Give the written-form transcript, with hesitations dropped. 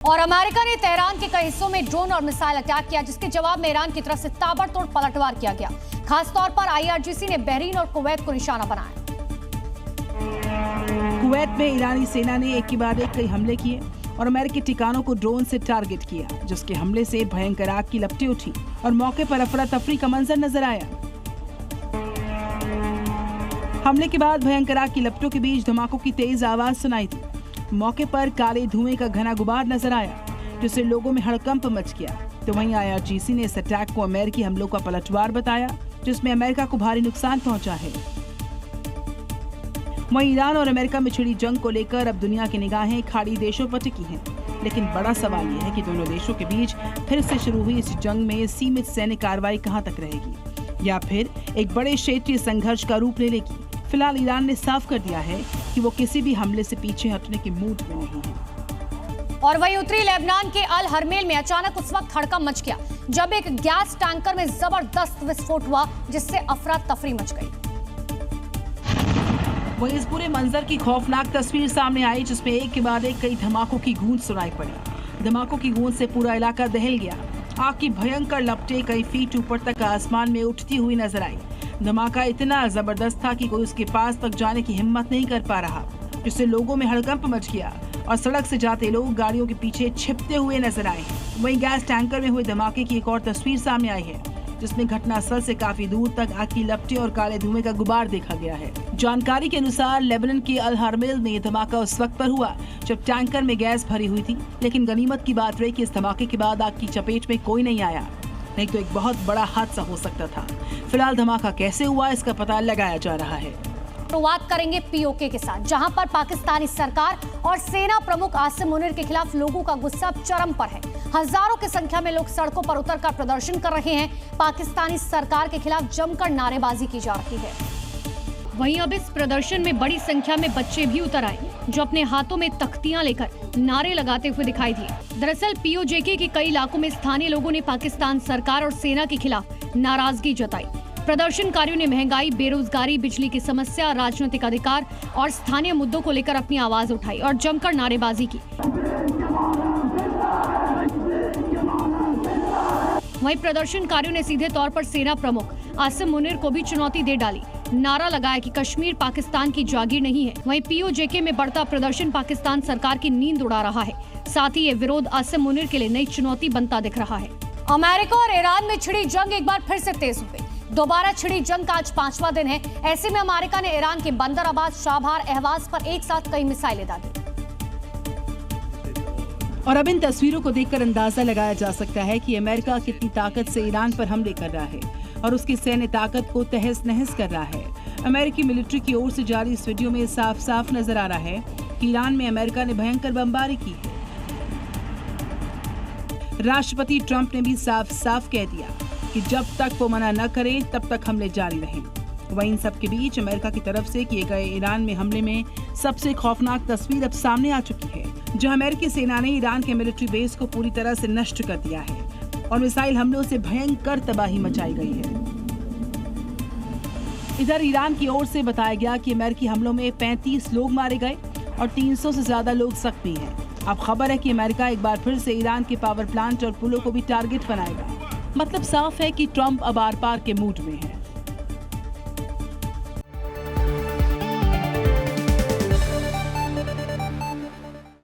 और अमेरिका ने तेहरान के कई हिस्सों में ड्रोन और मिसाइल अटैक किया, जिसके जवाब में ईरान की तरफ से ताबड़तोड़ पलटवार किया गया। खासतौर पर IRGC ने बहरीन और कुवैत को निशाना बनाया। कुवैत में ईरानी सेना ने एक के बाद एक कई हमले किए और अमेरिकी ठिकानों को ड्रोन से टारगेट किया, जिसके हमले से भयंकर आग की लपटें उठी और मौके पर अफरा तफरी का मंजर नजर आया। हमले के बाद भयंकर आग की लपटों के बीच धमाकों की तेज आवाज सुनाई दी। मौके पर काले धुएं का घना गुबार नजर आया, जिससे लोगों में हड़कंप मच गया। तो वहीं IRGC ने इस अटैक को अमेरिकी हमलों का पलटवार बताया, जिसमें अमेरिका को भारी नुकसान पहुंचा है। वहीं ईरान और अमेरिका में छिड़ी जंग को लेकर अब दुनिया की निगाहें खाड़ी देशों पर टिकी हैं। लेकिन बड़ा सवाल यह है कि दोनों देशों के बीच फिर से शुरू हुई इस जंग में सीमित सैन्य कार्रवाई कहां तक रहेगी, या फिर एक बड़े क्षेत्रीय संघर्ष का रूप ले लेगी। फिलहाल ईरान ने साफ कर दिया है कि वो किसी भी हमले से पीछे हटने के मूड में नहीं है। और वहीं उत्तरी लेबनान के अल हरमेल में अचानक उस वक्त हड़कंप मच गया जब एक गैस टैंकर में जबरदस्त विस्फोट हुआ, जिससे अफरा तफरी मच गई। वहीं इस पूरे मंजर की खौफनाक तस्वीर सामने आई, जिसमें एक के बाद एक कई धमाकों की गूंज सुनाई पड़ी। धमाकों की गूंज से पूरा इलाका दहल गया। आग की भयंकर लपटें कई फीट ऊपर तक आसमान में उठती हुई नजर आई। धमाका इतना जबरदस्त था कि कोई उसके पास तक जाने की हिम्मत नहीं कर पा रहा, जिससे लोगों में हड़कंप मच गया और सड़क से जाते लोग गाड़ियों के पीछे छिपते हुए नजर आए। वहीं गैस टैंकर में हुए धमाके की एक और तस्वीर सामने आई है, जिसमें घटनास्थल से काफी दूर तक आग की लपटें और काले धुएं का गुबार देखा गया है। जानकारी के अनुसार लेबनान के अल हरमेल में यह धमाका उस वक्त पर हुआ जब टैंकर में गैस भरी हुई थी। लेकिन गनीमत की बात रही कि इस धमाके के बाद आग की चपेट में कोई नहीं आया, नहीं तो एक बहुत बड़ा हादसा हो सकता था। फिलहाल धमाका कैसे हुआ, इसका पता लगाया जा रहा है। शुरुआत करेंगे POK के साथ, जहां पर पाकिस्तानी सरकार और सेना प्रमुख आसिम मुनीर के खिलाफ लोगों का गुस्सा चरम पर है। हजारों की संख्या में लोग सड़कों पर उतरकर प्रदर्शन कर रहे हैं। पाकिस्तानी सरकार के खिलाफ जमकर नारेबाजी की जा रही है। वहीं अब इस प्रदर्शन में बड़ी संख्या में बच्चे भी उतर आए, जो अपने हाथों में तख्तियां लेकर नारे लगाते हुए दिखाई दिए। दरअसल POJK के कई इलाकों में स्थानीय लोगों ने पाकिस्तान सरकार और सेना के खिलाफ नाराजगी जताई। प्रदर्शनकारियों ने महंगाई, बेरोजगारी, बिजली की समस्या, राजनीतिक अधिकार और स्थानीय मुद्दों को लेकर अपनी आवाज उठाई और जमकर नारेबाजी की। वहीं प्रदर्शनकारियों ने सीधे तौर पर सेना प्रमुख आसिम मुनीर को भी चुनौती दे डाली। नारा लगाया कि कश्मीर पाकिस्तान की जागीर नहीं है। वहीं POJK में बढ़ता प्रदर्शन पाकिस्तान सरकार की नींद उड़ा रहा है। साथ ही ये विरोध आसिम मुनीर के लिए नई चुनौती बनता दिख रहा है। अमेरिका और ईरान में छिड़ी जंग एक बार फिर से तेज हो गई। दोबारा छिड़ी जंग का आज 5वां दिन है। ऐसे में अमेरिका ने ईरान के बंदर अब्बास, शाबहार, अहवाज पर एक साथ कई मिसाइलें दागी। और अब इन तस्वीरों को देखकर अंदाजा लगाया जा सकता है कि अमेरिका कितनी ताकत से ईरान पर हमले कर रहा है और उसकी सैन्य ताकत को तहस नहस कर रहा है। अमेरिकी मिलिट्री की ओर से जारी इस वीडियो में साफ साफ नजर आ रहा है कि ईरान में अमेरिका ने भयंकर बमबारी की है। राष्ट्रपति ट्रंप ने भी साफ साफ कह दिया कि जब तक वो मना न करें तब तक हमले जारी रहें। वहीं इन सब के बीच अमेरिका की तरफ से किए गए ईरान में हमले में सबसे खौफनाक तस्वीर अब सामने आ चुकी है, जहां अमेरिकी सेना ने ईरान के मिलिट्री बेस को पूरी तरह से नष्ट कर दिया है और मिसाइल हमलों से भयंकर तबाही मचाई गई है। इधर ईरान की ओर से बताया गया कि अमेरिकी हमलों में 35 लोग मारे गए और 300 से ज्यादा लोग जख्मी हैं। अब खबर है कि अमेरिका एक बार फिर से ईरान के पावर प्लांट और पुलों को भी टारगेट बनाएगा। मतलब साफ है कि ट्रंप अब आर पार के मूड में है।